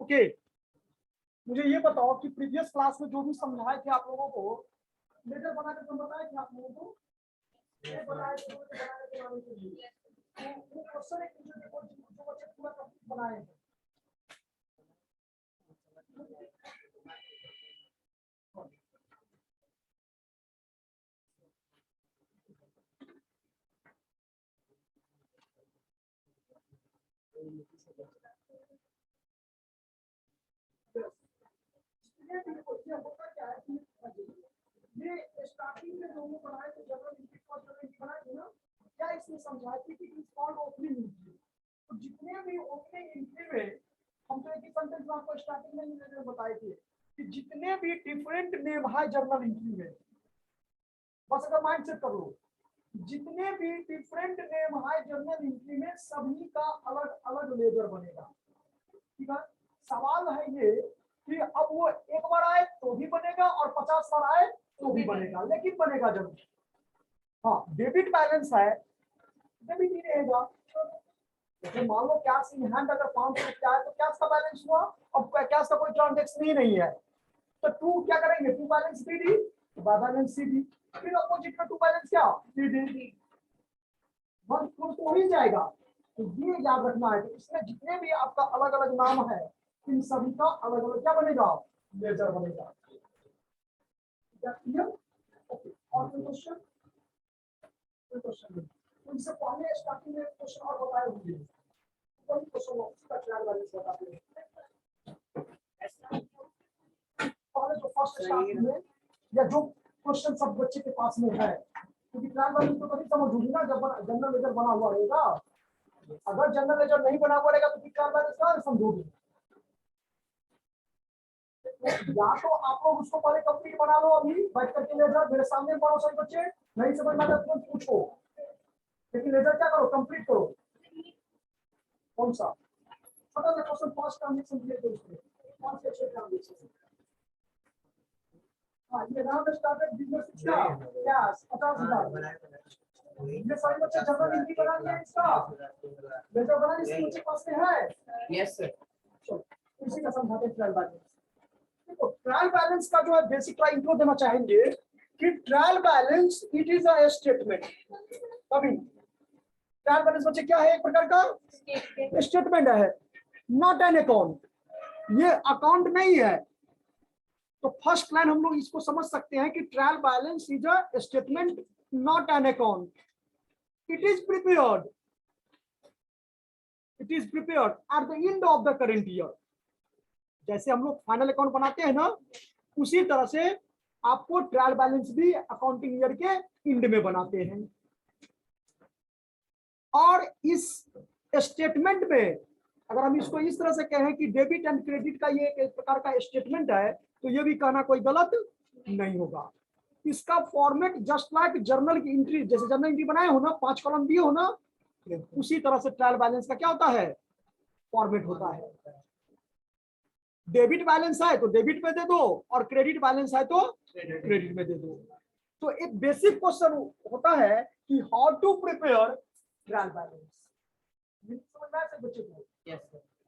Okay, मुझे ये बताओ कि प्रीवियस क्लास में जो भी समझाए थे आप लोगों को, लेटर बना के बताया कि आप लोगों को बनाए थे, वो क्वेश्चन एक जो बच्चे पूरा बनाए हैं। होता क्या है कि ये स्टार्टिंग में लोगों बनाए थे general entry first general entry बनाए थे ना, क्या इसमें समझाया थी कि इज कॉल्ड ओपनिंग एंट्री। तो जितने भी ओपनिंग एंट्री में हम तो एक ही सेंटेंस में आपको स्टार्टिंग में बताए थे कि जितने भी डिफरेंट नेम है जर्नल एंट्री में, बस अगर माइंड सेट कर लो, जितने भी डिफरेंट नेम है जर्नल एंट्री में सभी का अलग अलग लेजर बनेगा। ठीक है, सवाल है ये कि अब वो एक बार आए तो भी बनेगा और 50 बार आए तो भी बनेगा, लेकिन बनेगा जरूर। हाँ, डेबिट बैलेंस है, डेबिट ही रहेगा। जैसे मान लो कैश इन हैंड अगर 500 रुपया है तो कैश का बैलेंस हुआ, अब कैश का कोई ट्रांजेक्शन ही नहीं है, तो टू क्या करेंगे, to balance BD, balance CD, फिर अपोजिट का टू बैलेंस क्या, सीडी, बस तो हो ही जाएगा। तो ये याद रखना है कि इसमें जितने भी आपका अलग अलग नाम है, इन सभी का अलग अलग क्या बनेगा, लेजर बनेगा। और कोई क्वेश्चन, उनसे पहले स्टार्टिंग में क्वेश्चन और बताए होंगे, कोई क्वेश्चन उसका ट्रायल बैलेंस बताते हैं पहले जो फर्स्ट स्टार्टिंग में, या जो क्वेश्चन सब बच्चे के पास में है, क्योंकि ट्रायल बैलेंस तो कभी समझ होगी ना जब जनरल लेजर बना हुआ रहेगा। अगर जनरल लेजर नहीं बना हुआ रहेगा तो ट्रायल बैलेंस कहाँ समझोगे। या तो आप लोग उसको पहले कंप्लीट बना लो, अभी बैठ करके लेजर मेरे सामने पढ़ो सभी बच्चे, नहीं समझ में आता तो पूछो, लेकिन लेजर क्या करो, कंप्लीट करो। कौन सा छोटा सा क्वेश्चन, फर्स्ट ट्रांजेक्शन दिए थे उसमें, कौन से अच्छे ट्रांजेक्शन। हाँ, ये राउंड स्टार्टेड बिजनेस का क्या 50,000, ये सारे बच्चे जनरल एंट्री बना लिया इसका, लेजर बना इसके बच्चे पास में है। यस सर, चलो इसी का समझाते हैं ट्रायल बैलेंस। देखो ट्रायल बैलेंस का जो है बेसिक का इंट्रो देना चाहेंगे कि trial balance it is a statement. अभी ट्रायल बैलेंस बच्चे क्या है, एक प्रकार का स्टेटमेंट है, नॉट एन अकाउंट, ये अकाउंट नहीं है। तो फर्स्ट लाइन हम लोग इसको समझ सकते हैं कि trial balance is a statement not an account, it is prepared at the end of the current year. जैसे हम लोग फाइनल अकाउंट बनाते हैं ना, उसी तरह से आपको ट्रायल बैलेंस भी अकाउंटिंग ईयर के एंड में बनाते हैं। और इस स्टेटमेंट में अगर हम इसको इस तरह से कहें कि डेबिट एंड क्रेडिट का ये एक प्रकार का स्टेटमेंट है, तो ये भी कहना कोई गलत नहीं होगा। इसका फॉर्मेट जस्ट लाइक जर्नल की एंट्री, जैसे जर्नल एंट्री बनाए हो ना, 5 कॉलम दिए हो ना, उसी तरह से ट्रायल बैलेंस का क्या होता है, फॉर्मेट होता है। डेबिट बैलेंस है तो डेबिट में दे दो, और क्रेडिट बैलेंस है तो क्रेडिट में दे दो। तो एक बेसिक क्वेश्चन होता है कि how to prepare trial balance.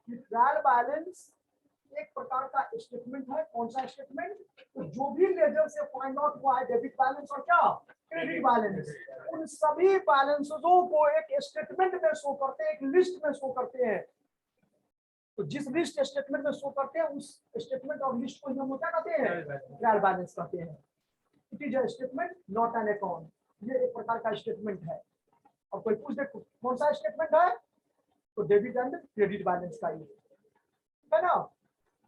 Trial balance एक प्रकार का स्टेटमेंट है। कौन सा स्टेटमेंट, तो जो भी लेजर से फाइंड आउट हुआ है डेबिट बैलेंस और क्या क्रेडिट बैलेंस, उन सभी बैलेंसों को एक स्टेटमेंट में शो करते हैं, एक लिस्ट में शो करते हैं। तो जिस लिस्ट स्टेटमेंट में शो करते हैं उस स्टेटमेंट और लिस्ट को हम क्या कहते हैं, ट्रायल बैलेंस कहते हैं। It is a statement not an account, ये एक प्रकार का स्टेटमेंट है। और कोई पूछ दे कौन सा स्टेटमेंट है, तो डेबिट एंड क्रेडिट बैलेंस का ही है ना।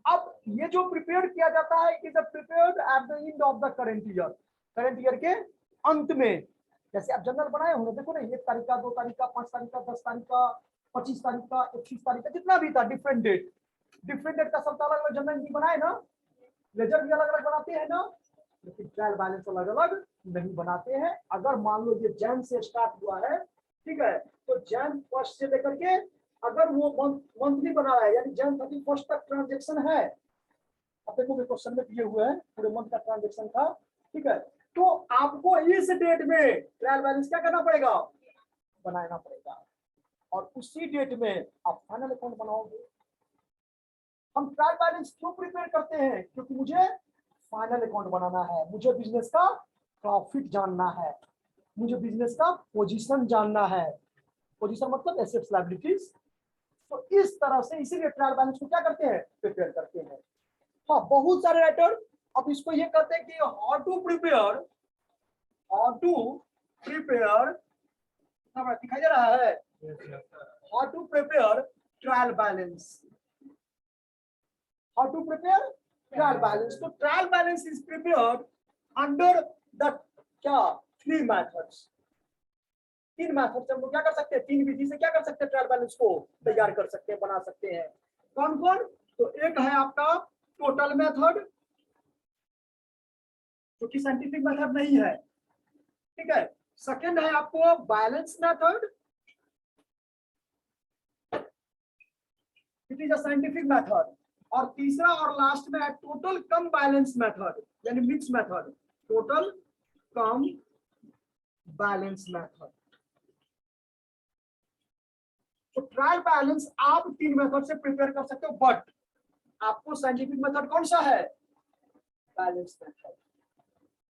अब ये जो प्रिपेयर किया जाता है, it is prepared at the end of the current year के अंत में। जैसे आप जनरल बनाए हो, देखो ना, 1 तारीख का, 2 तारीख का, 5 तारीख का, 10 तारीख का, 25 तारीख का, 21 तारीख का, जितना भी था डिफरेंट डेट का सबका अलग अलग जनरल एंट्री बनाए ना, लेजर भी अलग अलग बनाते हैं ना, लेकिन ट्रायल बैलेंस अलग अलग नहीं बनाते हैं। अगर मान लो ये जैन से स्टार्ट हुआ है, ठीक है, तो जैन फर्स्ट से लेकर के अगर वो मंथली बना रहा है, यानी जैन 31 तक ट्रांजेक्शन है, अब देखो क्वेश्चन में दिए हुए हैं पूरे मंथ का ट्रांजेक्शन था, ठीक है, तो आपको इस डेट में ट्रायल बैलेंस क्या करना पड़ेगा, बनाना पड़ेगा, और उसी डेट में आप फाइनल अकाउंट बनाओगे। हम ट्रायल बैलेंस क्यों प्रिपेयर करते हैं? क्योंकि मुझे फाइनल अकाउंट बनाना है, मुझे बिजनेस का प्रॉफिट जानना है, मुझे बिजनेस का पोजीशन जानना है। पोजीशन मतलब एसेट्स लायबिलिटीज। तो इस तरह से इसीलिए ट्रायल बैलेंस को क्या करते हैं? प्रिपेयर करते हैं। हाँ, बहुत सारे राइटर अब इसको ये कहते हैं कि हाउ टू प्रिपेयर दिखाई दे रहा है, how to prepare trial balance, how to prepare trial balance. तो trial balance is prepared under the क्या 3 मेथड्स। 3 मेथड से हम लोग क्या कर सकते हैं? 3 विधि से क्या कर सकते हैं? ट्रायल बैलेंस को तैयार कर सकते हैं, बना सकते हैं। कौन कौन? तो एक है आपका टोटल मेथड, जो कि साइंटिफिक मेथड नहीं है, ठीक है। सेकंड है आपको balance method, it is a scientific method. और तीसरा और लास्ट में है टोटल कम बैलेंस मेथड, यानी मिक्स मेथड, टोटल कम बैलेंस मेथड। तो ट्रायल बैलेंस आप 3 मेथड से प्रिपेयर कर सकते हो, बट आपको साइंटिफिक मेथड कौन सा है? Balance method.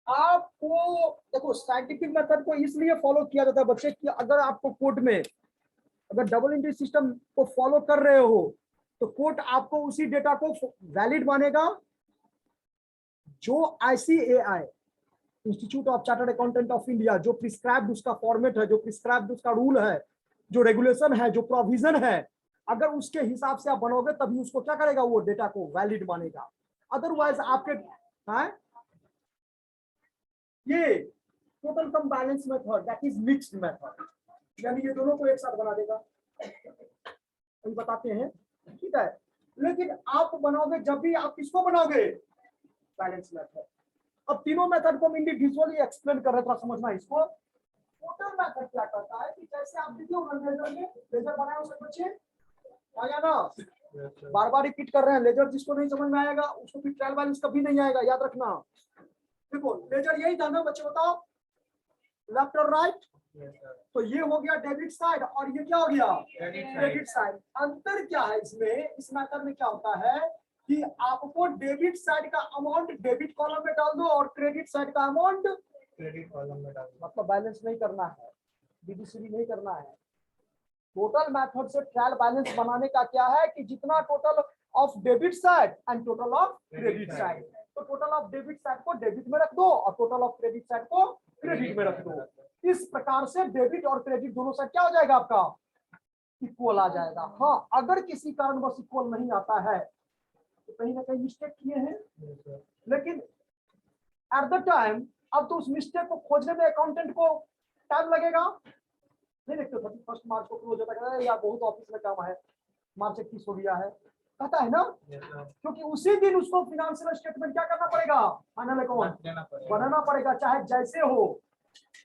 आपको देखो साइंटिफिक मेथड को इसलिए फॉलो किया जाता है बच्चे कि अगर आपको कोर्ट में अगर डबल एंट्री सिस्टम को फॉलो कर रहे हो तो कोर्ट आपको उसी डेटा को वैलिड मानेगा जो ICAI, institute of chartered accountant of India, जो प्रिस्क्राइब्ड उसका फॉर्मेट है, जो प्रिस्क्राइब्ड उसका रूल है, जो रेगुलेशन है, जो प्रोविजन है, अगर उसके हिसाब से आप बनोगे तभी उसको क्या करेगा? वो डेटा को वैलिड मानेगा। अदरवाइज आपके ये total come balance method, that is mixed method, यानी ये दोनों को एक साथ बना देगा। हम बताते हैं, ठीक है। लेकिन आप बनाओगे जब भी, आप किसको बनाओगे? Balance method. अब तीनों मेथड को हम इंडिविजुअली एक्सप्लेन कर रहे हैं, थोड़ा समझना इसको। टोटल मेथड क्या करता है कि जैसे आप देखिए लेजर बनाए उसके बच्चे आया ना, बार बार रिपीट कर रहे हैं। लेजर जिसको नहीं समझ में आएगा उसको फिर ट्रायल बैलेंस कभी नहीं आएगा, याद रखना। देखो लेजर यही था ना बच्चे, बताओ लेफ्ट और राइट। तो ये हो गया डेबिट साइड और ये क्या हो गया? Credit side. अंतर क्या है इसमें? इस मेथड में क्या होता है कि आपको डेबिट साइड का अमाउंट डेबिट कॉलम में डाल दो और क्रेडिट साइड का अमाउंट क्रेडिट कॉलम में डाल दो। मतलब बैलेंस नहीं करना है, बीबीसीडी नहीं करना है। टोटल मेथड से ट्रायल बैलेंस बनाने का क्या है कि जितना total of debit side and total of credit side, तो टोटल ऑफ डेबिट साइड को डेबिट में रख दो और टोटल ऑफ क्रेडिट साइड को क्रेडिट में रख दो। इस प्रकार से डेबिट और क्रेडिट दोनों साइड क्या हो जाएगा? आपका इक्वल आ जाएगा। हाँ, अगर किसी कारणवश इक्वल नहीं आता है तो कहीं ना कहीं मिस्टेक किए हैं, लेकिन एट द टाइम अब तो उस मिस्टेक को खोजने में अकाउंटेंट को टाइम लगेगा। नहीं देखते 31 मार्च को क्लोज होता है या बहुत ऑफिस में काम है, मार्च 31 हो गया है, कहता है ना, क्योंकि उसी दिन उसको फिनेंशियल स्टेटमेंट क्या करना पड़ेगा? फाइनल अकाउंट बनाना पड़ेगा, चाहे जैसे हो।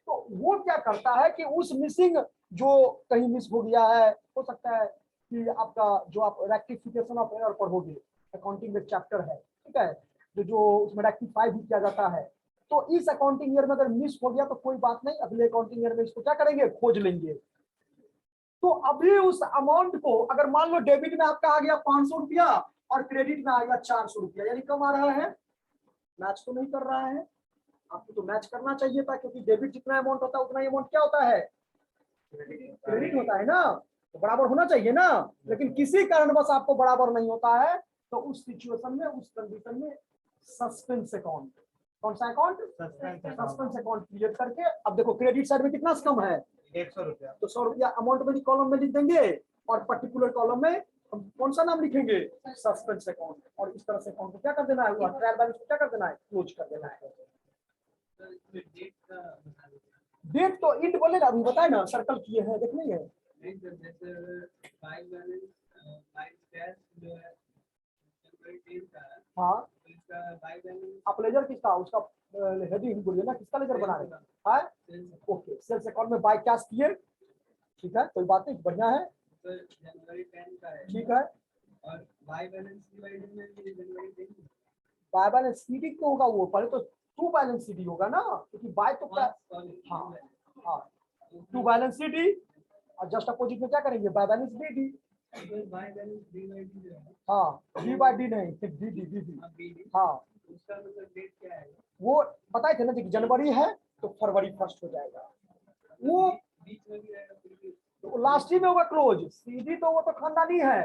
तो वो क्या करता है कि उस मिसिंग जो कहीं मिस हो गया है, हो सकता है कि आपका जो आप रेक्टिफिकेशन ऑफ एरर पढ़ोगे, अकाउंटिंग में चैप्टर है, ठीक है, जो उसमें रेक्टिफाई भी किया जाता है। तो इस अकाउंटिंग ईयर में अगर मिस हो गया तो कोई बात नहीं, अगले अकाउंटिंग ईयर में इसको क्या करेंगे? खोज लेंगे। तो अभी उस अमाउंट को अगर मान लो डेबिट में आपका आ गया 500 रुपया और क्रेडिट में आ गया 400 रुपया, यानी कम आ रहा है, मैच तो नहीं कर रहा है। आपको तो मैच करना चाहिए था, क्योंकि डेबिट जितना अमाउंट होता है उतना ही अमाउंट क्या होता है? क्रेडिट होता है ना, तो बराबर होना चाहिए ना। लेकिन किसी कारणवश आपको बराबर नहीं होता है, तो उस सिचुएशन में, उस कंडीशन में सस्पेंस अकाउंट, कौन सा अकाउंट? सस्पेंस अकाउंट क्रिएट करके, अब देखो क्रेडिट साइड में कितना कम है? 100 रुपया। तो 100 रुपया अमाउंट में कॉलम में लिख देंगे और पर्टिकुलर कॉलम में हम कौन सा नाम लिखेंगे? Suspense account. और इस तरह से अकाउंट को क्या कर देना है? ट्रायल बैलेंस को क्या कर देना है? क्लोज कर देना है। डेट तो इंड बोलेगा, अभी बताए ना, सर्कल किए हैं, देख नहीं है? हाँ, आप लेजर किसका, उसका हेडिंग बोलिए ना, किसका लेजर बना रहे हैं? ओके, सेल्स अकाउंट में बाय कैश किए, ठीक है, कोई बात नहीं, बढ़िया है, ठीक है। और बाय बैलेंस सीडी क्यों होगा? वो पहले तो टू बैलेंस सीडी होगा ना, क्योंकि बाय तो हाँ हाँ, टू बैलेंस सीडी और जस्ट अपोजिट में क्या करेंगे? By balance BD. हाँ BD नहीं, BD। हाँ वो बताए थे ना कि जनवरी है तो फरवरी 1 हो जाएगा, वो तो लास्ट ही में होगा क्लोज। CD तो वो तो खानदानी है,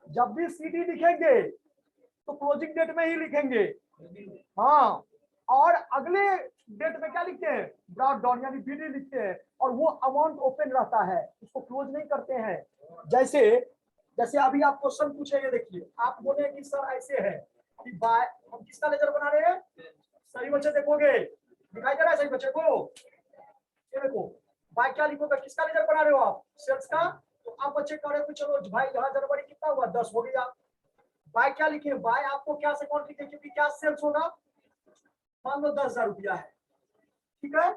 जब भी CD लिखेंगे तो क्लोजिंग डेट में ही लिखेंगे। हाँ, और अगले डेट में क्या लिखते हैं, ब्रॉड डाउन यानी BD लिखते हैं, और वो अमाउंट ओपन रहता है, उसको क्लोज नहीं करते हैं। जैसे जैसे अभी आप क्वेश्चन पूछेंगे, देखिए आप बोले कि सर ऐसे है कि बाय, हम किसका लेजर बना रहे हैं, सही बच्चे देखोगे, दिखाई दे रहा है सही बच्चे को, ये देखो बाय क्या लिखोगे, किसका लेजर बना रहे हो आप, सेल्स का। तो आप बच्चे कह रहे हो चलो भाई यहाँ जनवरी कितना हुआ, 10 हो गया। बाय क्या लिखे, बाय आपको क्या से कौन लिखे, क्योंकि क्या सेल्स होगा, मान लो 10,000 रुपया है, ठीक है।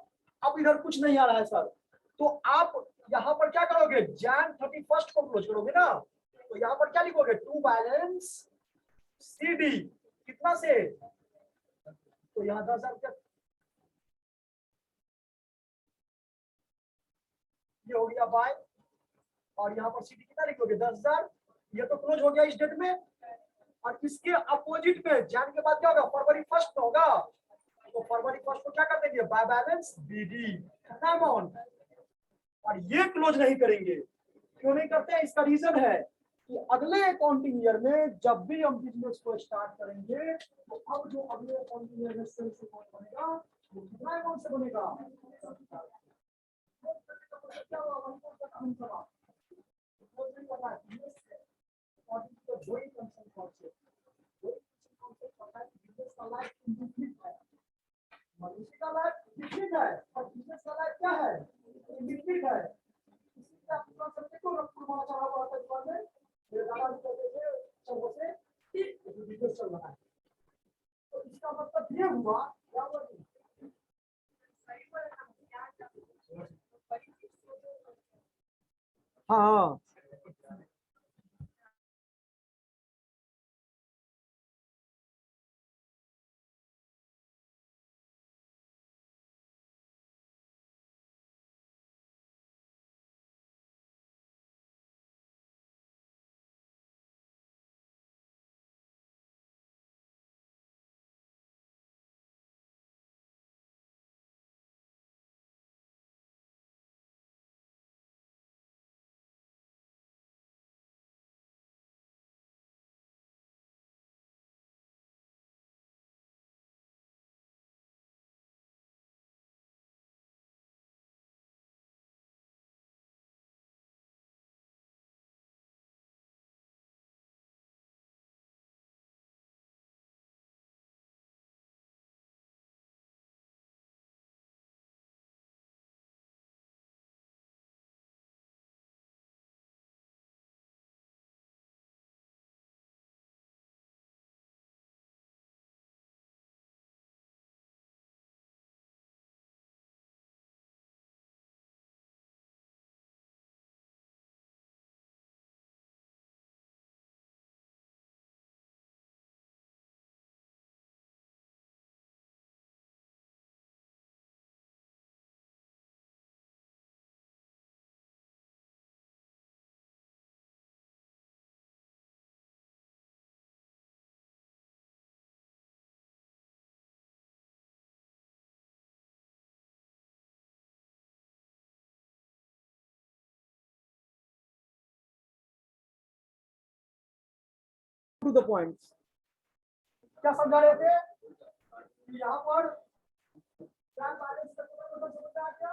अब इधर कुछ नहीं आ रहा है सर, तो आप यहाँ पर क्या करोगे, Jan 31 को क्लोज करोगे ना, तो यहाँ पर क्या लिखोगे, टू बैलेंस CD कितना से, तो यहाँ 10,000 रुपया, ये हो गया बाय, और यहाँ पर CD कितना लिखोगे, 10,000। ये तो क्लोज हो गया इस डेट में, और इसके अपोजिट में Jan के बाद क्या होगा, फरवरी 1 में होगा, तो फरवरी 1 को क्या कर देंगे, बाय बैलेंस BD कितना अमाउंट, और ये क्लोज नहीं करेंगे। क्यों नहीं करते हैं, इसका रीजन है कि अगले अकाउंटिंग ईयर में जब भी हम बिजनेस को स्टार्ट करेंगे, तो अब जो अगले अकाउंटिंग ईयर में सेल्स अकाउंट बनेगा वो कितना अमाउंट से बनेगा, क्या होगा, मनुष्य का लाइफ लिक्विड है और बिजनेस का लाइफ क्या है, लिक्विड है। इसलिए आप समझ सकते हो रखना चला हुआ था दुकान में, मेरे दादाजी कहते थे चलो से कि बिजनेस चल रहा है, तो इसका मतलब ये हुआ क्या हुआ, हाँ टू द पॉइंट, क्या समझा रहे थे कि यहाँ पर क्या बैलेंस करना समझ में आ गया,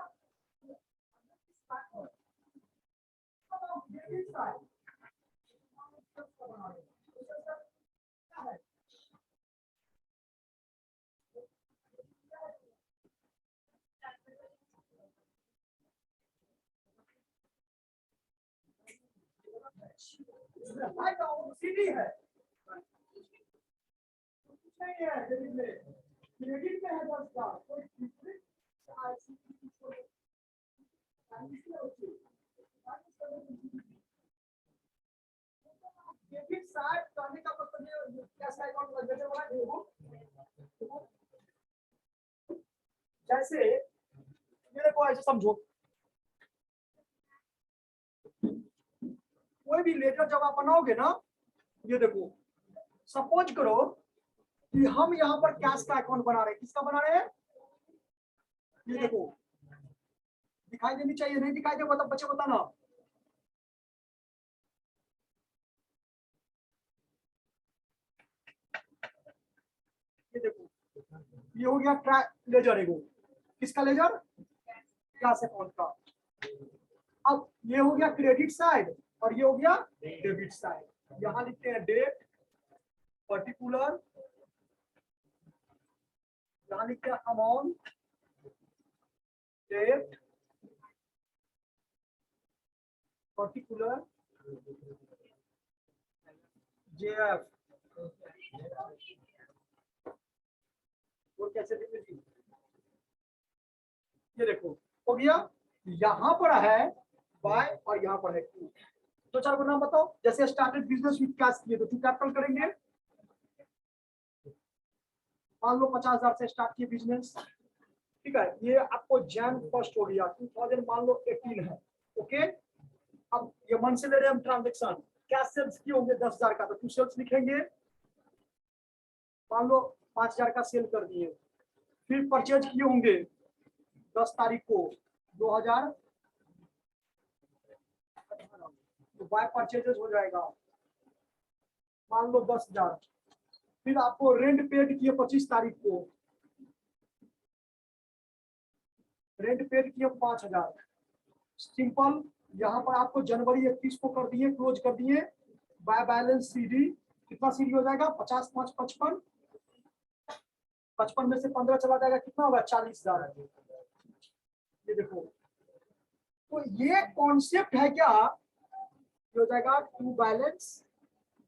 CD है, नहीं है क्रेडिट में, क्रेडिट में है 10,000, कोई डेबिट साइड करने का मतलब ये कैसा अकाउंट लेजर वाला देखो, जैसे मेरे को ऐसे समझो, कोई भी लेजर जब आप बनाओगे ना, ये देखो, सपोज करो कि हम यहाँ पर कैश का अकाउंट बना रहे हैं, किसका बना रहे हैं, ये देखो, दिखाई देनी चाहिए, नहीं दिखाई दे मतलब बच्चे बताना। ये देखो, ये हो गया लेजर, एगो किसका लेजर, कैश अकाउंट का। अब ये हो गया क्रेडिट साइड और ये हो गया डेबिट साइड। यहां लिखते हैं डेट पर्टिकुलर, यहां लिखते हैं अमाउंट डेट पर्टिकुलर जेएफ। वो कैसे देंगे, ये देखो हो गया, यहाँ पर है बाय और यहाँ पर है टू। तो चार को नाम बताओ, जैसे स्टार्टेड बिजनेस विद कैश किए तो टू कैपिटल करेंगे। मान लो 50,000 से स्टार्ट किए बिजनेस, ठीक है, ये आपको जैन फर्स्ट हो गया 2000 मान लो 18 है, ओके। अब ये मन से ले रहे हैं हम ट्रांजेक्शन, कैश सेल्स किए होंगे 10,000 का, तो टू सेल्स लिखेंगे। मान लो 5,000 का सेल कर दिए, फिर परचेज किए होंगे 10 तारीख को 2000, तो बाय परचेजेस हो जाएगा मान लो 10,000। फिर आपको रेंट पेड किए 25 तारीख को, रेंट पेड किए 5,000, सिंपल। यहाँ पर आपको जनवरी 31 को कर दिए, क्लोज कर दिए, बाय बैलेंस सीडी, कितना सीडी हो जाएगा 50 5 55, 55 में से 15 चला जाएगा, कितना होगा 40,000। ये देखो, तो ये कॉन्सेप्ट है क्या, ये हो जाएगा टू बैलेंस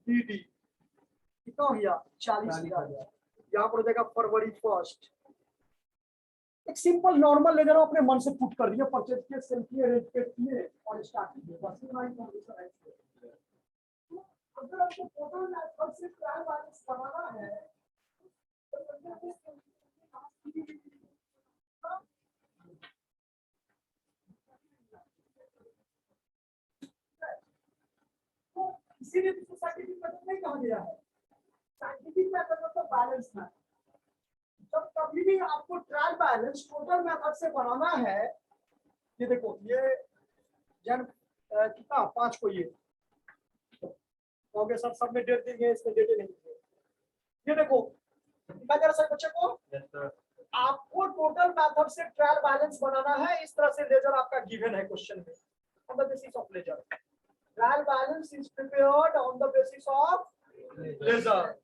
बीडी, कितना हो गया 40,000। यहाँ पर हो जाएगा फरवरी 1। एक सिंपल नॉर्मल लेजर अपने मन से पुट कर दिया, परचेज किए, सेल किए, रेंट पे किए और स्टार्ट किए, बस इतना ही कंडीशन है। अगर आपको टोटल मेथड से ट्रायल बैलेंस बनाना है तो इसीलिए इसको साइंटिफिक मेथड नहीं कहा गया है। साइंटिफिक मेथड मतलब बैलेंस है। जब कभी भी आपको ट्रायल बैलेंस टोटल मेथड से बनाना है, ये देखो, ये जन कितना 5 को, ये सर सब में डेट देंगे, इसमें डेट नहीं देंगे। ये देखो जरा सर बच्चे को, आपको टोटल मेथड से ट्रायल बैलेंस बनाना है, इस तरह से लेजर आपका गिवन है क्वेश्चन में, on the basis of ledger. Trial balance is prepared on the basis of ledger.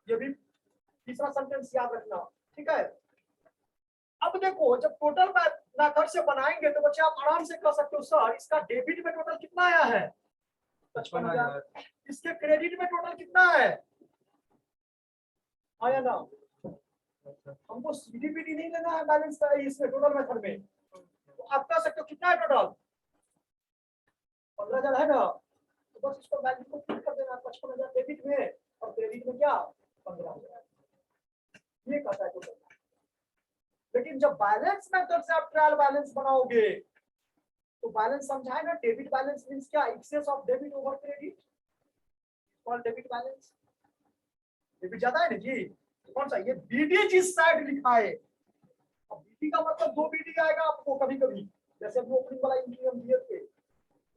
ये भी तीसरा सेंटेंस याद रखना, ठीक है। अब देखो, जब टोटल मेथड से बनाएंगे तो बच्चे आप आराम से कर सकते हो, सर इसका डेबिट में टोटल कितना आया है 55,000, इसके क्रेडिट में टोटल कितना है आया ना। हमको सीडीपीटी नहीं लेना है बैलेंस का इसमें टोटल मेथड में, तो आप कर सकते हो कितना है टोटल 15,000 है ना, तो बस इसको वैल्यू को फिट कर देना 55,000 डेबिट में और क्रेडिट में क्या 15,000, ये कहता है टोटल। लेकिन जब बैलेंस मेथड से आप ट्रायल बैलेंस बनाओगे तो बैलेंस समझाए ना, डेबिट बैलेंस मींस क्या, excess of debit over credit, call debit balance. Debit ज्यादा है ना जी, कौन सा, ये बीडी जिस साइड लिखा है। अब बीडी का मतलब 2 बीडी आएगा आपको कभी कभी, जैसे हम ओपनिंग वाला इंजीनियर दिए थे,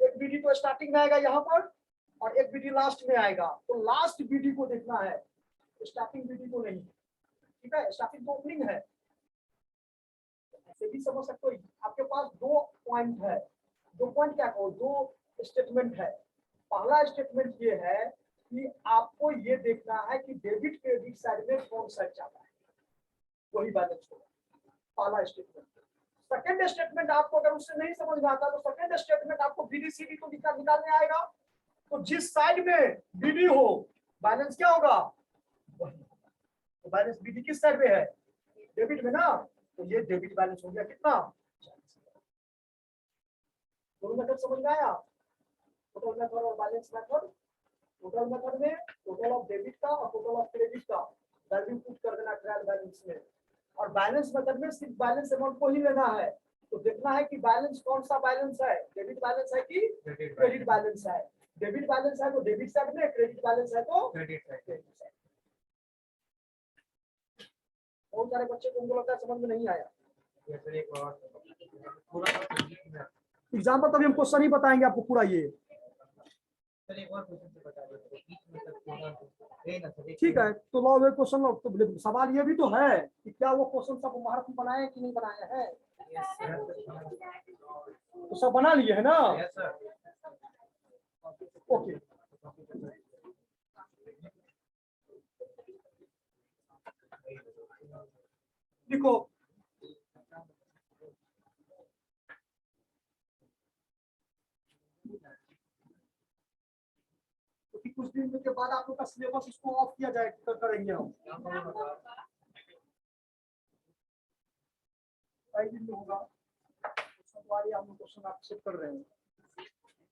एक बीडी तो स्टार्टिंग में आएगा यहाँ पर और एक बीडी लास्ट में आएगा, तो लास्ट बीडी को देखना है, स्टार्टिंग बीडी को नहीं, ठीक है। स्टार्टिंग तो ओपनिंग है, ऐसे भी समझ सकते हो। आपके पास 2 पॉइंट है, 2 पॉइंट क्या कहो, 2 स्टेटमेंट है। पहला स्टेटमेंट ये है कि आपको ये देखना है कि डेबिट क्रेडिट साइड में कौन सा जाता है, वही बैलेंस होगा, पहला स्टेटमेंट। सेकंड स्टेटमेंट आपको अगर उससे नहीं समझ में आता तो सेकंड स्टेटमेंट आपको बीडीसीडी को निकालने आएगा, तो जिस साइड में बीडी हो बैलेंस क्या होगा, तो बैलेंस बीडी किस साइड में है, डेबिट में ना, तो ये डेबिट बैलेंस हो गया कितना, दोनों मेथड समझ में आया, टोटल मेथड और बैलेंस मेथड। टोटल मेथड में टोटल ऑफ डेबिट का और टोटल ऑफ क्रेडिट का वैल्यू पुट कर देना ट्रायल बैलेंस में, और बैलेंस मेथड में सिर्फ बैलेंस अमाउंट को ही लेना है, तो देखना है कि बैलेंस कौन सा बैलेंस है, डेबिट बैलेंस है कि क्रेडिट बैलेंस है। डेबिट बैलेंस है तो डेबिट साइड में, क्रेडिट बैलेंस है तो क्रेडिट साइड। बहुत सारे बच्चे को उनको लगता है समझ में नहीं आया। ये सर एक और पूरा एग्जाम्पल तभी हम क्वेश्चन ही बताएंगे आपको पूरा ये। सर एक और क्वेश्चन से बता दो बीच में तक पूरा है ना सर। ठीक है तो लो वे क्वेश्चन लो, तो सवाल ये भी तो है कि क्या वो क्वेश्चन सब महारत में बनाए कि नहीं बनाया है। तो सब बना लिए है ना। Yes sir. ओके देखो कुछ दिन के बाद आप लोग का सिलेबस इसको ऑफ किया जाए करेंगे हम। कई दिन में होगा हम लोग क्वेश्चन एक्सेप्ट कर रहे हैं,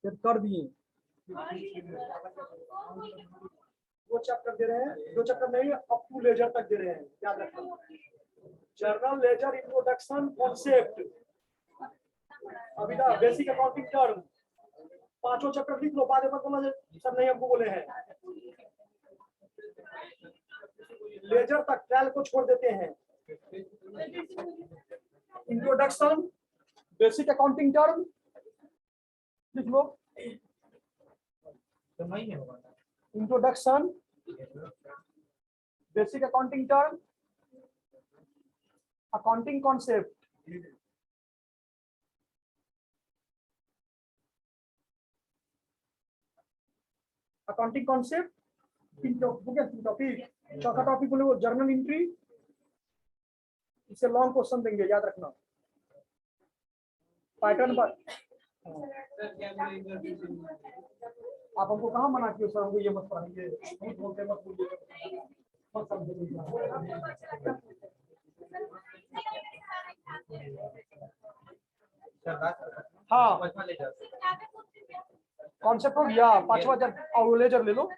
जब कर दिए दो चैप्टर दे रहे हैं, दो चैप्टर नहीं अप टू लेजर तक दे रहे हैं, याद रखना। जर्नल लेजर इंट्रोडक्शन कॉन्सेप्ट, अभी ना बेसिक अकाउंटिंग टर्म, पांचों चैप्टर लिख लो, बाद में मत बोलना सर नहीं हमको बोले हैं। लेजर तक ट्रायल को छोड़ देते हैं। इंट्रोडक्शन बेसिक अकाउंटिंग टर्म लिख लो। Introduction basic accounting term, accounting concept, accounting concept, तीन टॉपिक। चौथा टॉपिक बोले वो जर्नल एंट्री, इसे लॉन्ग क्वेश्चन देंगे, याद रखना। पैटर्न पर आप हमको कहाँ मना किए सर, हमको ये मत पढ़ाइए, झूठ बोलते मत बोलिए, मत समझिए। हाँ कॉन्सेप्ट हो गया, पांचवा और लेजर ले लो।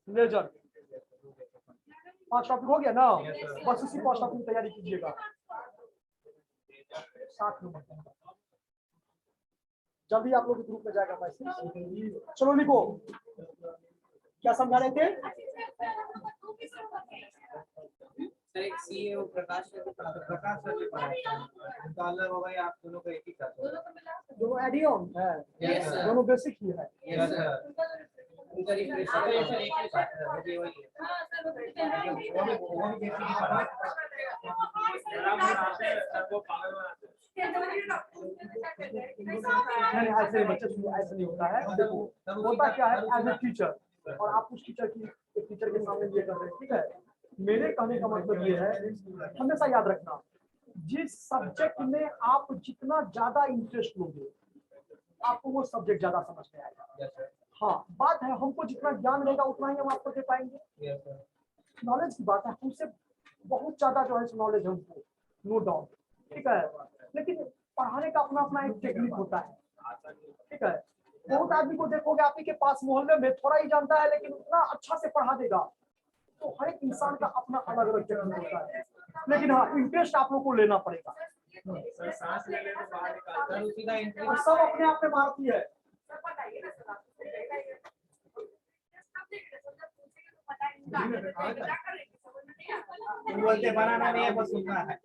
लेजर 5 टॉपिक हो गया ना, बस इसी 5 टॉपिक की तैयारी कीजिएगा। 60 नंबर जल्दी आप लोग के ग्रुप में जाएगा मैसेज। चलो लिखो, क्या समझा रहे थे। सर एक सीए प्रकाश सर भी पढ़ा है, उनका अलग होगा या आप दोनों का एक ही साथ होगा। दोनों एडियन है, दोनों बेसिक ही है। Yes sir. उनका रिफ्रेश सर एक ही बात है, वो भी वही है। वो भी बेसिक ही पढ़ा है। नहीं ऐसे बच्चे ऐसे नहीं होता है। देखो होता क्या है, एज ए टीचर और आप उस टीचर की टीचर के सामने ये कर रहे हैं, ठीक है। मेरे कहने का मतलब ये है, हमेशा याद रखना, जिस सब्जेक्ट में आप जितना ज्यादा इंटरेस्ट लोगे आपको वो सब्जेक्ट ज्यादा समझ में आएगा। हाँ बात है, हमको जितना ज्ञान रहेगा उतना ही हम आपको दे पाएंगे। नॉलेज की बात है, हमसे बहुत ज्यादा जो है नॉलेज हमको, नो डाउट, ठीक है। लेकिन पढ़ाने का अपना अपना एक टेक्निक होता है, ठीक है। बहुत आदमी को देखोगे आप ही के पास मोहल्ले में थोड़ा ही जानता है लेकिन उतना अच्छा से पढ़ा देगा। तो हर एक इंसान का अपना अलग अलग टेक्निक होता है, लेकिन हाँ इंटरेस्ट आप लोग को लेना पड़ेगा। सब अपने आप में मारती है। बोलते बनाना नहीं है, बस सुनना है।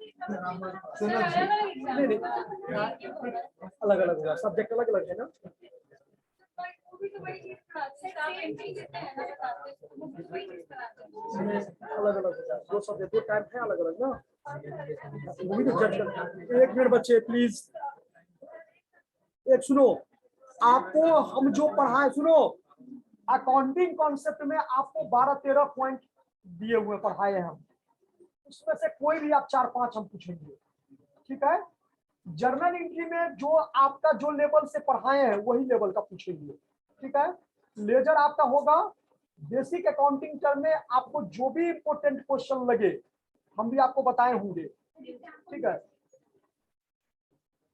सुनो अलग अलग होगा, सब्जेक्ट अलग अलग है ना। अलग अलग होगा, दो सब्जेक्ट, दो टाइप है अलग अलग ना, वो भी तो जज करना। 1 मिनट बच्चे प्लीज, एक सुनो, आपको हम जो पढ़ाए, सुनो, अकाउंटिंग कॉन्सेप्ट में आपको 12-13 पॉइंट दिए हुए पढ़ाए हैं हम, उसमें से कोई भी आप 4-5 हम पूछेंगे, ठीक है। जर्नल एंट्री में जो आपका जो लेवल से पढ़ाए हैं वही लेवल का पूछेंगे, ठीक है। लेजर आपका होगा बेसिक अकाउंटिंग टर्म में, आपको जो भी इंपोर्टेंट क्वेश्चन लगे हम भी आपको बताए होंगे, ठीक है।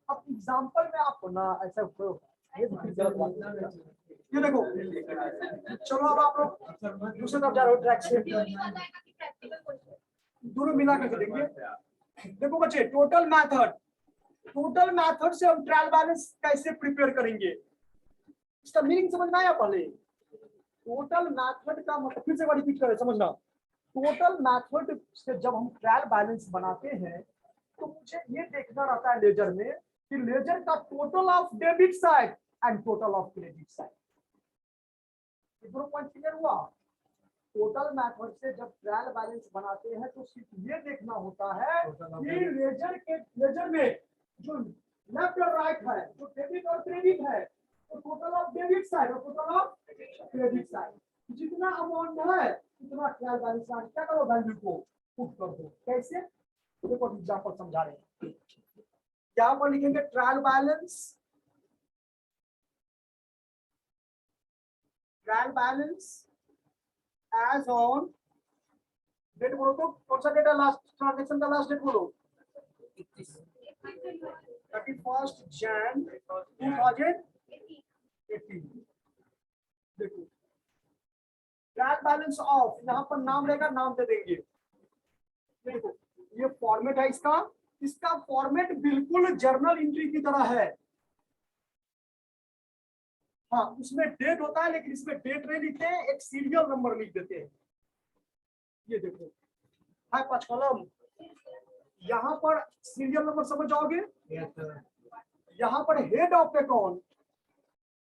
अब एग्जांपल में आपको ना ऐसा ये देखो, चलो अब आप लोग दूसरे तरफ जा रहे हो ट्रैक से, दोनों मिला करके देंगे। देखो बच्चे, टोटल मेथड से हम ट्रायल बैलेंस कैसे प्रिपेयर करेंगे, इसका मीनिंग समझ में आया पहले? टोटल मेथड का मतलब फिर से एक बार रिपीट करें, समझना। टोटल मेथड से जब हम ट्रायल बैलेंस बनाते हैं तो मुझे ये देखना रहता है लेजर में कि लेजर का total of debit side and total of credit side. ये दोनों पॉइंट क्लियर हुआ? टोटल मेथड से जब ट्रायल बैलेंस बनाते हैं तो सिर्फ ये देखना होता है कि लेजर में जो लेफ्ट और राइट है, जो डेबिट और क्रेडिट है, तो टोटल ऑफ डेबिट साइड और टोटल ऑफ क्रेडिट साइड जितना अमाउंट है उतना ट्रायल बैलेंस में क्या करो, वैल्यू को पुट कर दो। कैसे? देखो एग्जांपल समझा रहे हैं। क्या पर लिखेंगे trial balance as on date बोलो तो कौन सा डेट है, लास्ट ट्रांजैक्शन का लास्ट डेट बोलो, 31 जैन 2018। देखो ट्रायल बैलेंस ऑफ, यहाँ पर नाम रहेगा, नाम दे देंगे। देखो ये फॉर्मेट है इसका फॉर्मेट बिल्कुल जर्नल एंट्री की तरह है। हाँ उसमें डेट होता है लेकिन इसमें डेट नहीं लिखते हैं, एक सीरियल नंबर लिख देते हैं। ये देखो है 5 कॉलम, यहाँ पर सीरियल नंबर समझ जाओगे। यहाँ पर हेड ऑफ अकाउंट,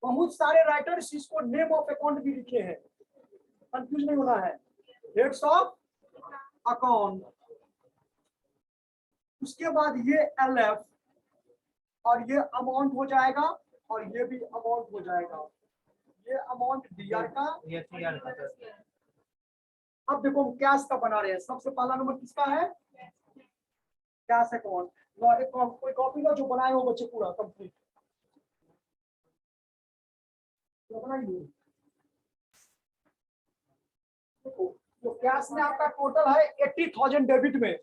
बहुत सारे राइटर्स इसको नेम ऑफ अकाउंट भी लिखे हैं, कंफ्यूज नहीं होना है। हेड्स ऑफ अकाउंट, उसके बाद ये LF और ये अमाउंट हो जाएगा और ये भी अमाउंट हो जाएगा। ये अमाउंट DR का, अब देखो हम कैश का बना रहे हैं। सबसे पहला नंबर किसका है? Cash account. कोई कॉपी लो जो बनाए हो बच्चे पूरा कंप्लीट बनाइए। देखो तो कैश में आपका टोटल है 80,000 डेबिट में,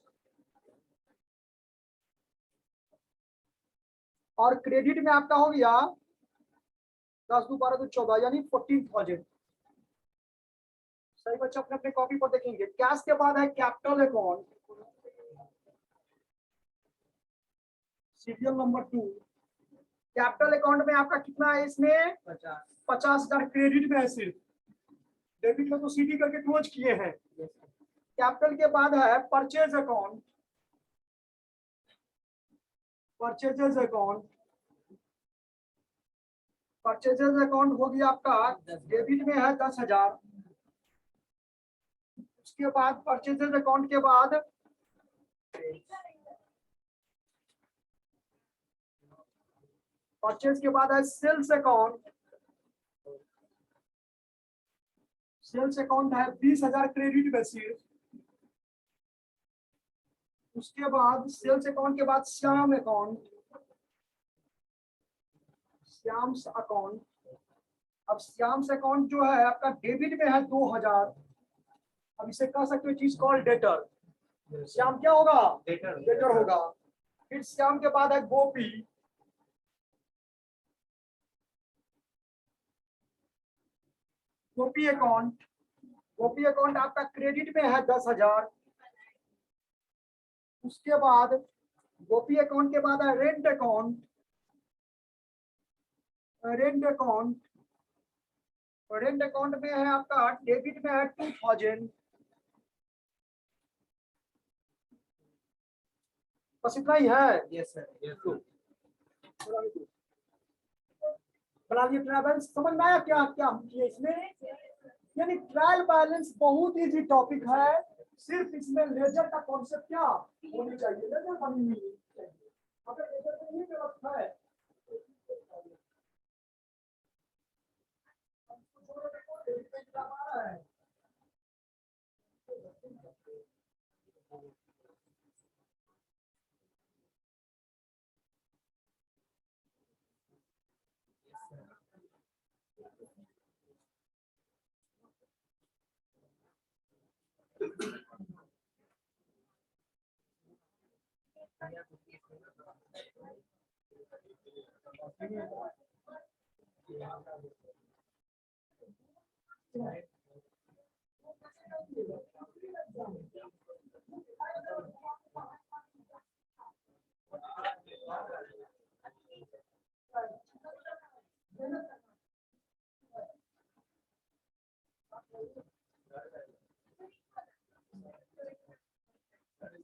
और क्रेडिट में आपका हो गया 10 2 12 2 14 यानी 14,000। सही बच्चे अपने अपने कॉपी पर देखेंगे। कैश के बाद है capital account, serial number 2। Capital account में आपका कितना है? इसमें 50,000 क्रेडिट में है सिर्फ, डेबिट में तो CD करके क्लोज किए हैं। कैपिटल के बाद है परचेज अकाउंट, परचेजेज अकाउंट हो गया आपका, डेबिट में है 10,000। उसके बाद परचेजेज अकाउंट के बाद परचेज के बाद है सेल्स अकाउंट। सेल्स अकाउंट है 20,000 क्रेडिट में सिर्फ। उसके बाद सेल्स अकाउंट के बाद श्याम अकाउंट, श्याम्स अकाउंट। अब श्याम्स अकाउंट जो है आपका डेबिट में है 2,000। अब इसे कह सकते हो चीज कॉल डेटर। श्याम क्या होगा? डेटर होगा। फिर श्याम के बाद है गोपी, गोपी अकाउंट आपका क्रेडिट में है 10,000। उसके बाद गोपी अकाउंट के बाद है रेंट अकाउंट, रेंट अकाउंट में है आपका डेबिट में है 2,000। बस इतना ही है। यस सर, बना लिए ट्रायल बैलेंस। समझ में आया क्या क्या हम किए इसमें? यानी ट्रायल बैलेंस बहुत इजी टॉपिक है, सिर्फ इसमें लेजर का कॉन्सेप्ट क्या होनी चाहिए, लेजर बनी हुई चाहिए। अगर लेजर में नहीं व्यवस्था है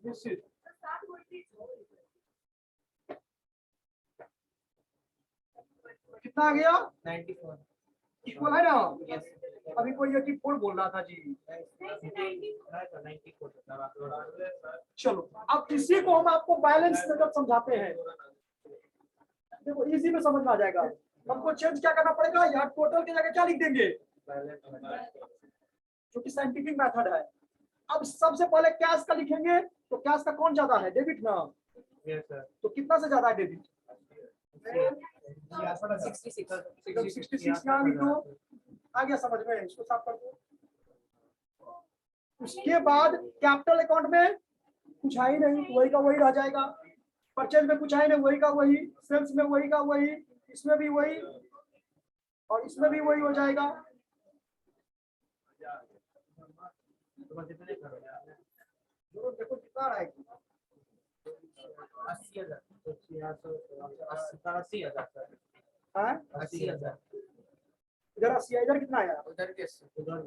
निश्चित। कितना आ गया? 94 इक्वल है ना? yes अभी कोई 84 बोल रहा था जी। 94 चलो अब इसी को हम आपको बैलेंस मेथड समझाते हैं। देखो इजी में समझ में आ जाएगा। हमको चेंज क्या करना पड़ेगा, यहाँ टोटल की जगह क्या लिख देंगे, जो कि साइंटिफिक मेथड है। अब सबसे पहले कैश का लिखेंगे, तो कैश का कौन ज्यादा है, डेबिट ना? yes sir तो कितना से ज्यादा है डेबिट? 66 यहाँ लिख दो, आ गया समझ में, इसको साफ कर दो। उसके बाद कैपिटल अकाउंट में कुछ है ही नहीं, वही का वही रह जाएगा। परचेज में कुछ है नहीं, वही का वही। सेल्स में वही का वही, इसमें भी वही और इसमें भी वही हो जाएगा। देखो कितना रहा है, 80,000 हाँ? 80,000 इधर 80 इधर कितना आया? उधर के उधर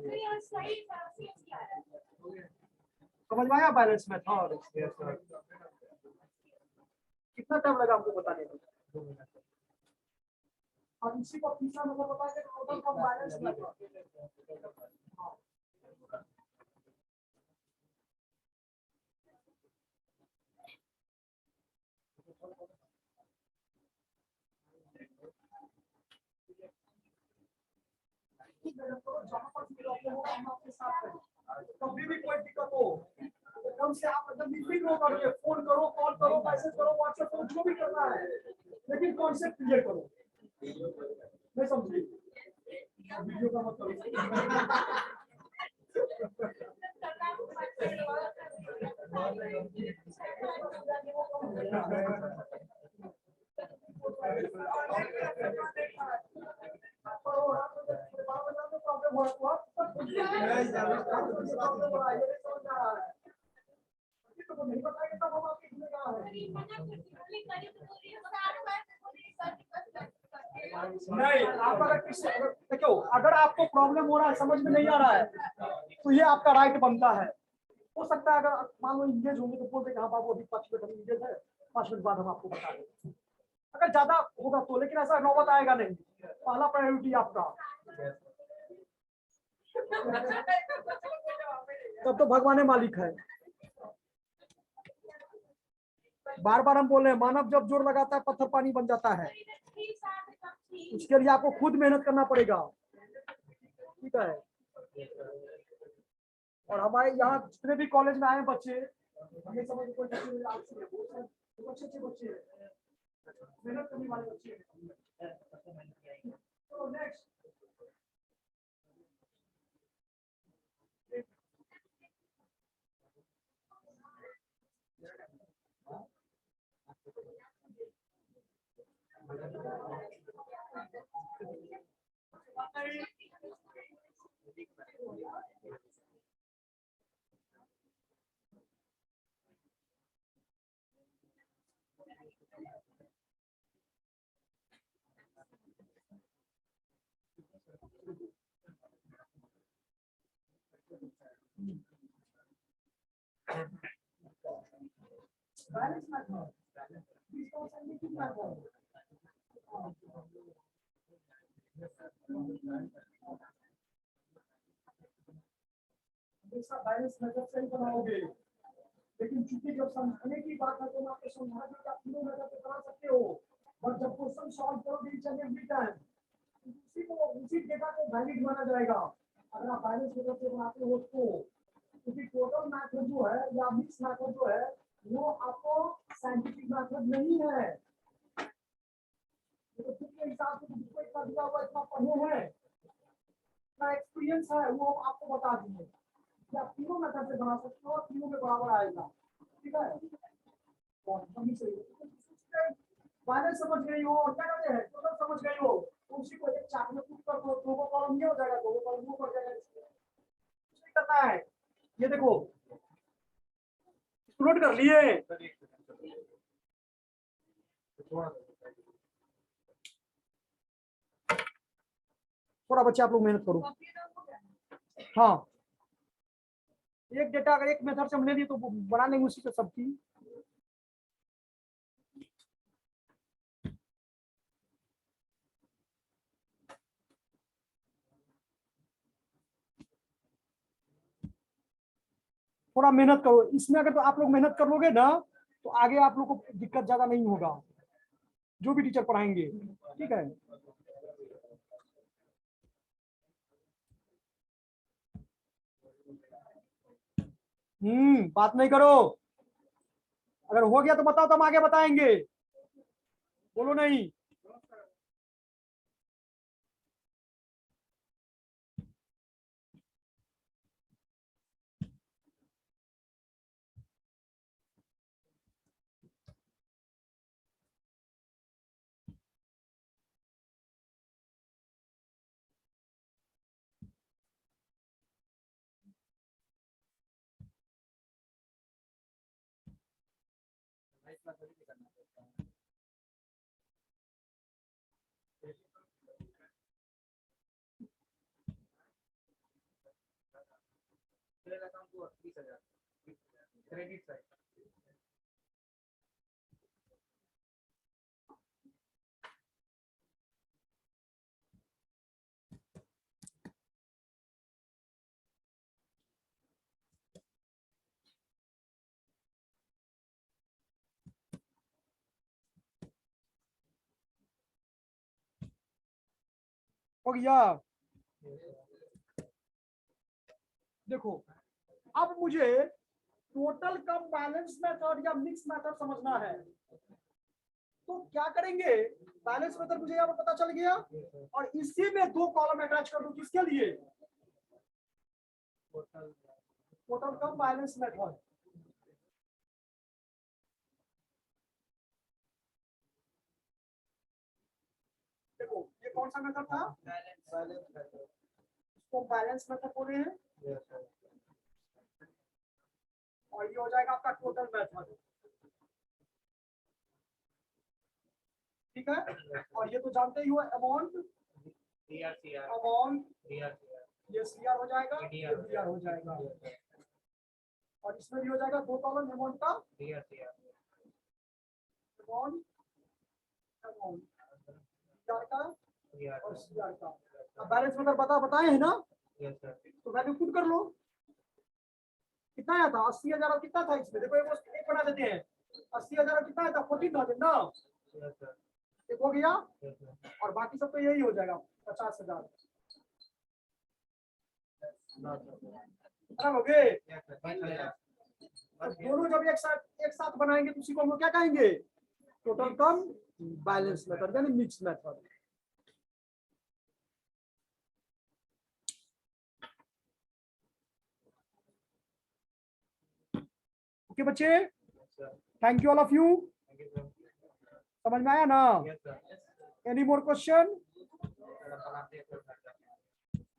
समझ में आया बैलेंस में था? yes sir कितना टाइम लगा हमको बताने में? 2 मिनट अब इसी को तीसरा नंबर बताएंगे, टोटल कम बैलेंस लगा। कभी भी कोई दिक्कत हो एकदम से आप मतलब मीटिंग हो करके फोन करो, कॉल करो, मैसेज करो, व्हाट्सएप करो, जो भी करना है, लेकिन कॉन्सेप्ट क्लियर करो। नहीं समझी? वीडियो का मतलब नहीं बताएंगे तब हम आपकी नहीं, आप अगर किसी देखो, अगर आपको प्रॉब्लम हो रहा है, समझ में नहीं आ रहा है, तो ये आपका राइट बनता है। हो सकता है अगर मान लो इंगेज होंगे तो बोल देंगे हाँ बाबू अभी 5 मिनट हम इंगेज है, 5 मिनट बाद हम आपको बता देंगे। अगर ज्यादा होगा तो, लेकिन ऐसा नौबत आएगा नहीं। पहला प्रायोरिटी आपका। तब तो भगवान मालिक है। बार बार हम बोल रहे हैं, मानव जब जोर लगाता है पत्थर पानी बन जाता है। उसके लिए आपको खुद मेहनत करना पड़ेगा, ठीक है? और हमारे यहाँ जितने भी कॉलेज में आए बच्चे, हमें समझ कोई अच्छे अच्छे बच्चे मेहनत करने वाले बच्चे। तो next balance method, balance method से ही बनाओगे, लेकिन चूंकि जब समझने की बात है तो मैं आपको समझा दूं कि आप तीनों मेथड से बना सकते हो। और जब क्वेश्चन सॉल्व करोगे ईच एंड एवरी टाइम, उसी डेटा को वैलिड माना जाएगा अगर आप बैलेंस मेथड से बनाते हो तो। क्योंकि टोटल मेथड जो है या मिक्स मेथड जो है वो आपको साइंटिफिक मेथड नहीं है। तो कितने हिसाब से जिसको इतना दिया हुआ इतना पढ़े हैं, इतना एक्सपीरियंस है, वो आपको बता देंगे कि आप तीनों मेथड से बना सकते हो, तीनों में बराबर आएगा, ठीक है? बैलेंस समझ गई हो और क्या कहते हैं टोटल समझ गई हो, तो उसी को एक चार्ट में पुट कर दो, दो कॉलम ये हो जाएगा, दो कॉलम वो कर जाएगा। कुछ करना है, ये देखो नोट कर लिए। थोड़ा बच्चे आप लोग मेहनत करो। हाँ एक डेटा अगर एक मेथड से हमने दी तो बना लेंगे उसी से सबकी। थोड़ा मेहनत करो इसमें, अगर तो आप लोग मेहनत कर लोगे ना तो आगे आप लोग को दिक्कत ज्यादा नहीं होगा, जो भी टीचर पढ़ाएंगे, ठीक है। बात नहीं करो, अगर हो गया तो बताओ तो हम आगे बताएंगे, बोलो नहीं। क्रेडिट साइड हो गया। देखो अब मुझे टोटल कम बैलेंस मेथड या मिक्स मेथड समझना है, तो क्या करेंगे, बैलेंस मेथड मुझे यहाँ पर पता चल गया और इसी में दो कॉलम अटैच कर दूं, किसके लिए, टोटल कम बैलेंस मेथड। देखो ये कौन सा मेथड था, इसको बैलेंस मेथड बोल रहे हैं, और ये हो जाएगा आपका टोटल मेथड, ठीक है। और ये तो जानते ही हो अमाउंट, अमाउंट ये सीआर हो जाएगा, ये डीआर हो जाएगा, और इसमें भी हो जाएगा दो कॉलम अमाउंट का, अमाउंट अमाउंट डीआर का और सीआर का। अब बैलेंस मेथड बताए हैं ना, तो वैल्यू पुट कर लो, कितना आया था 80,000 और कितना था इसमें, देखो एक बना देते हैं, 80,000 और कितना आया था 14,000 ना, एक हो गया, और बाकी सब तो यही हो जाएगा 50,000 हो गए। दोनों जब एक साथ बनाएंगे तो उसी को हम लोग क्या कहेंगे, टोटल कम बैलेंस मेथड यानी मिक्स मेथड। ओके बच्चे, thank you all of you, समझ में आया ना, एनी मोर क्वेश्चन।